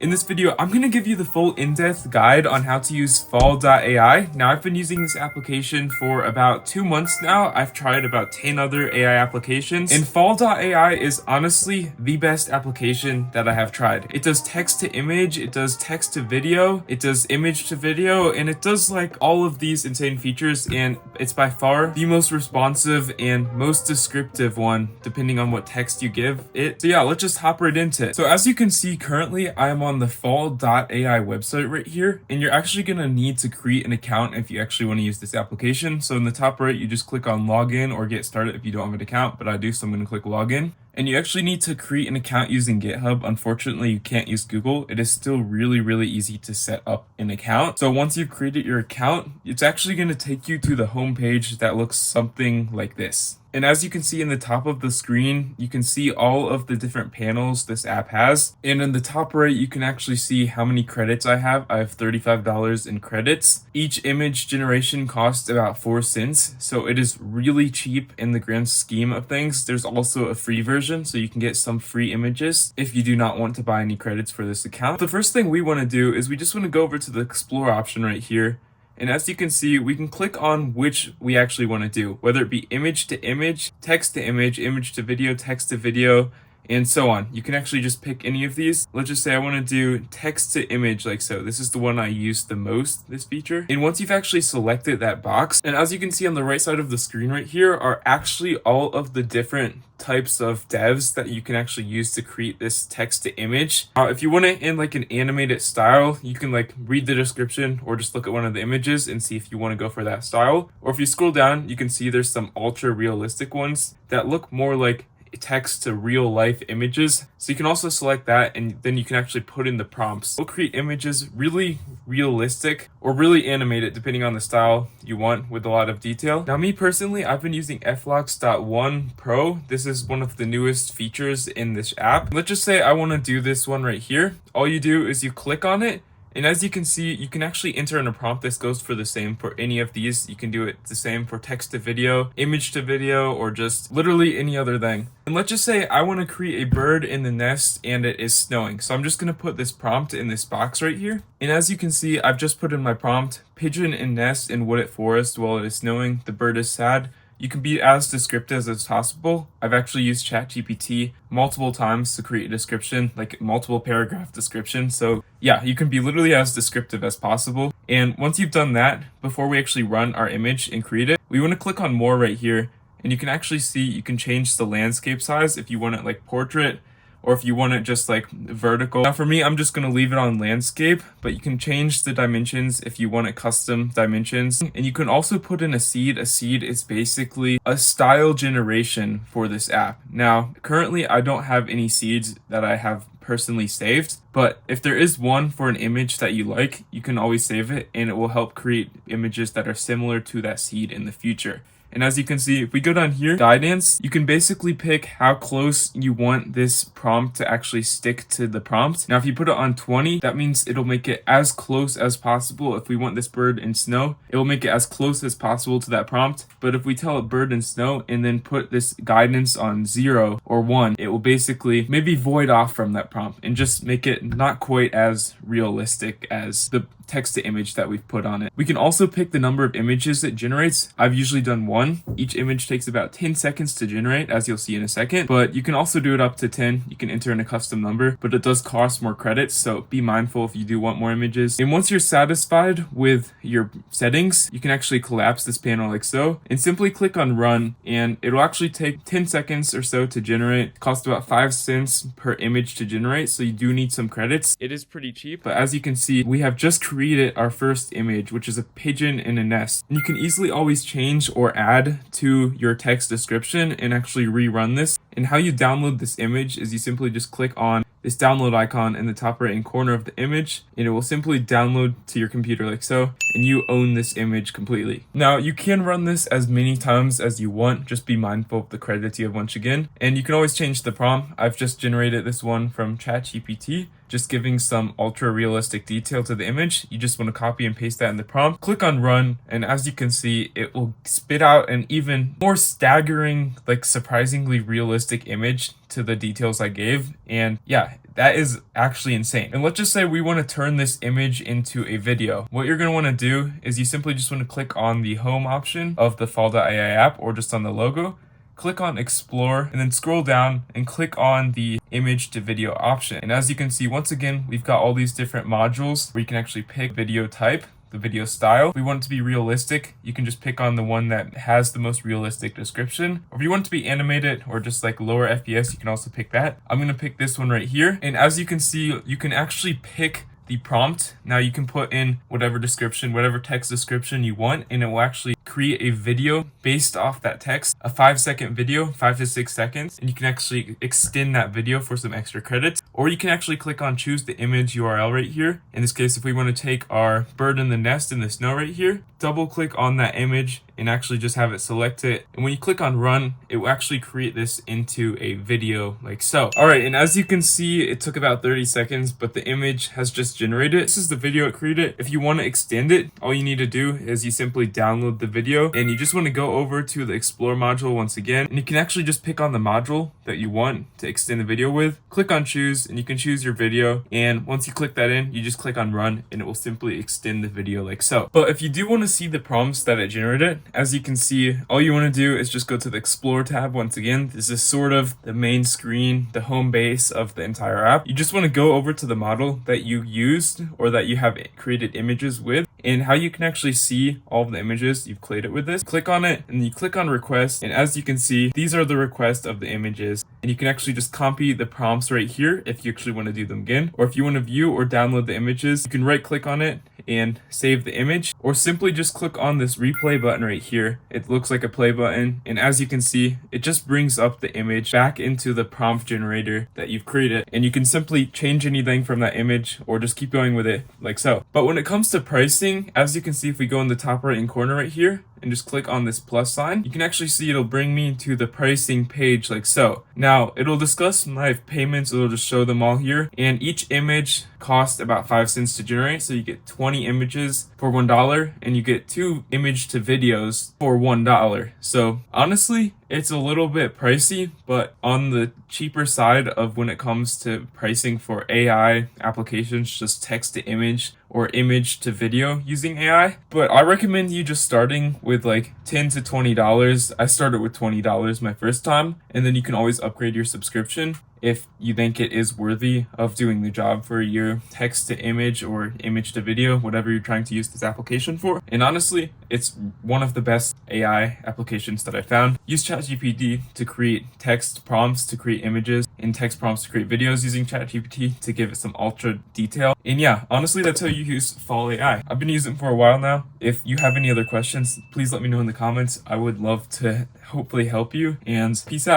In this video, I'm going to give you the full in-depth guide on how to use Fal.AI. Now, I've been using this application for about 2 months now. I've tried about 10 other AI applications, and Fal.AI is honestly the best application that I have tried. It does text to image, it does text to video, it does image to video, and it does like all of these insane features, and it's by far the most responsive and most descriptive one, depending on what text you give it. So yeah, let's just hop right into it. So as you can see, currently I am on the Fal.AI website right here, and you're actually going to need to create an account if you actually want to use this application. So in the top right, you just click on login or get started if you don't have an account, but I do, so I'm going to click login. And you actually need to create an account using GitHub. Unfortunately, you can't use Google. It is still really easy to set up an account. So once you've created your account, it's actually going to take you to the home page that looks something like this. And as you can see in the top of the screen, you can see all of the different panels this app has. And in the top right, you can actually see how many credits I have. I have $35 in credits. Each image generation costs about 4 cents. So it is really cheap in the grand scheme of things. There's also a free version, so you can get some free images if you do not want to buy any credits for this account. The first thing we want to do is we just want to go over to the explore option right here. And as you can see, we can click on which we actually want to do, whether it be image to image, text to image, image to video, text to video, and so on. You can actually just pick any of these. Let's just say I want to do text to image like so. This is the one I use the most, this feature. And once you've actually selected that box, and as you can see on the right side of the screen right here are actually all of the different types of devs that you can actually use to create this text to image. If you want it in like an animated style, you can like read the description or just look at one of the images and see if you want to go for that style. Or if you scroll down, you can see there's some ultra realistic ones that look more like text to real life images. So you can also select that, and then you can actually put in the prompts. We'll create images really realistic or really animated depending on the style you want with a lot of detail. Now me personally, I've been using fllux.1 Pro. This is one of the newest features in this app. Let's just say I want to do this one right here. All you do is you click on it, and as you can see, you can actually enter in a prompt. This goes for the same for any of these. You can do it the same for text to video, image to video, or just literally any other thing. And let's just say I want to create a bird in the nest and it is snowing. So I'm just going to put this prompt in this box right here. And as you can see, I've just put in my prompt, pigeon in nest in wooded forest while it is snowing. The bird is sad. You can be as descriptive as possible. I've actually used ChatGPT multiple times to create a description, like multiple paragraph description. So yeah, you can be literally as descriptive as possible. And once you've done that, before we actually run our image and create it, we want to click on more right here. And you can actually see, you can change the landscape size if you want it like portrait, or if you want it just like vertical. Now for me, I'm just gonna leave it on landscape, but you can change the dimensions if you want it custom dimensions. And you can also put in a seed. A seed is basically a style generation for this app. Now, currently I don't have any seeds that I have personally saved, but if there is one for an image that you like, you can always save it, and it will help create images that are similar to that seed in the future. And as you can see, if we go down here, guidance, you can basically pick how close you want this prompt to actually stick to the prompt. Now, if you put it on 20, that means it'll make it as close as possible. If we want this bird in snow, it will make it as close as possible to that prompt. But if we tell it bird in snow and then put this guidance on 0 or 1, it will basically maybe void off from that prompt and just make it not quite as realistic as the text to image that we've put on it. We can also pick the number of images it generates. I've usually done 1. Each image takes about 10 seconds to generate, as you'll see in a second, but you can also do it up to 10. You can enter in a custom number, but it does cost more credits, so be mindful if you do want more images. And once you're satisfied with your settings, you can actually collapse this panel like so, and simply click on run, and it'll actually take 10 seconds or so to generate. It costs about 5 cents per image to generate, so you do need some credits. It is pretty cheap, but as you can see, we have just created our first image, which is a pigeon in a nest. And you can easily always change or add to your text description and actually rerun this. And how you download this image is you simply just click on this download icon in the top right hand corner of the image, and it will simply download to your computer like so, and you own this image completely. Now you can run this as many times as you want, just be mindful of the credits you have once again, and you can always change the prompt. I've just generated this one from ChatGPT, just giving some ultra realistic detail to the image. You just want to copy and paste that in the prompt, click on run, and as you can see, it will spit out an even more staggering, like surprisingly realistic image to the details I gave. And yeah, that is actually insane. And let's just say we want to turn this image into a video. What you're going to want to do is you simply just want to click on the home option of the Fal.AI app or just on the logo. Click on explore and then scroll down and click on the image to video option. And as you can see, once again, we've got all these different modules where you can actually pick video type, the video style. If we want it to be realistic, you can just pick on the one that has the most realistic description. Or if you want it to be animated or just like lower FPS, you can also pick that. I'm going to pick this one right here. And as you can see, you can actually pick the prompt. Now you can put in whatever description, whatever text description you want, and it will actually create a video based off that text, a 5-second video, 5 to 6 seconds, and you can actually extend that video for some extra credits. Or you can actually click on choose the image URL right here. In this case, if we want to take our bird in the nest in the snow right here, double click on that image and actually just have it select it. And when you click on run, it will actually create this into a video like so. All right, and as you can see, it took about 30 seconds, but the image has just generated. This is the video it created. If you want to extend it, all you need to do is you simply download the video and you just want to go over to the explore module once again, and you can actually just pick on the module that you want to extend the video with, click on choose, and you can choose your video. And once you click that in, you just click on run and it will simply extend the video like so. But if you do want to see the prompts that it generated, as you can see, all you want to do is just go to the explore tab once again. This is sort of the main screen, the home base of the entire app. You just want to go over to the model that you used or that you have created images with, and how you can actually see all of the images you've created with this. Click on it and you click on request, and as you can see, these are the requests of the images, and you can actually just copy the prompts right here if you actually want to do them again. Or if you want to view or download the images, you can right click on it and save the image, or simply just click on this replay button right here. It looks like a play button, and as you can see, it just brings up the image back into the prompt generator that you've created, and you can simply change anything from that image or just keep going with it like so. But when it comes to pricing, as you can see, if we go in the top right hand corner right here and just click on this plus sign, you can actually see it'll bring me to the pricing page like so. Now it'll discuss my payments, it'll just show them all here, and each image costs about 5 cents to generate, so you get 20 images for $1 and you get 2 image to videos for $1. So honestly, it's a little bit pricey, but on the cheaper side of when it comes to pricing for AI applications, just text to image or image to video using AI. But I recommend you just starting with like $10 to $20. I started with $20 my first time, and then you can always upgrade your subscription if you think it is worthy of doing the job for a year, text to image or image to video, whatever you're trying to use this application for. And honestly, it's one of the best AI applications that I found. Use ChatGPT to create text prompts to create images and text prompts to create videos using ChatGPT to give it some ultra detail. And yeah, honestly, that's how you use Fal.AI. I've been using it for a while now. If you have any other questions, please let me know in the comments. I would love to hopefully help you, and peace out.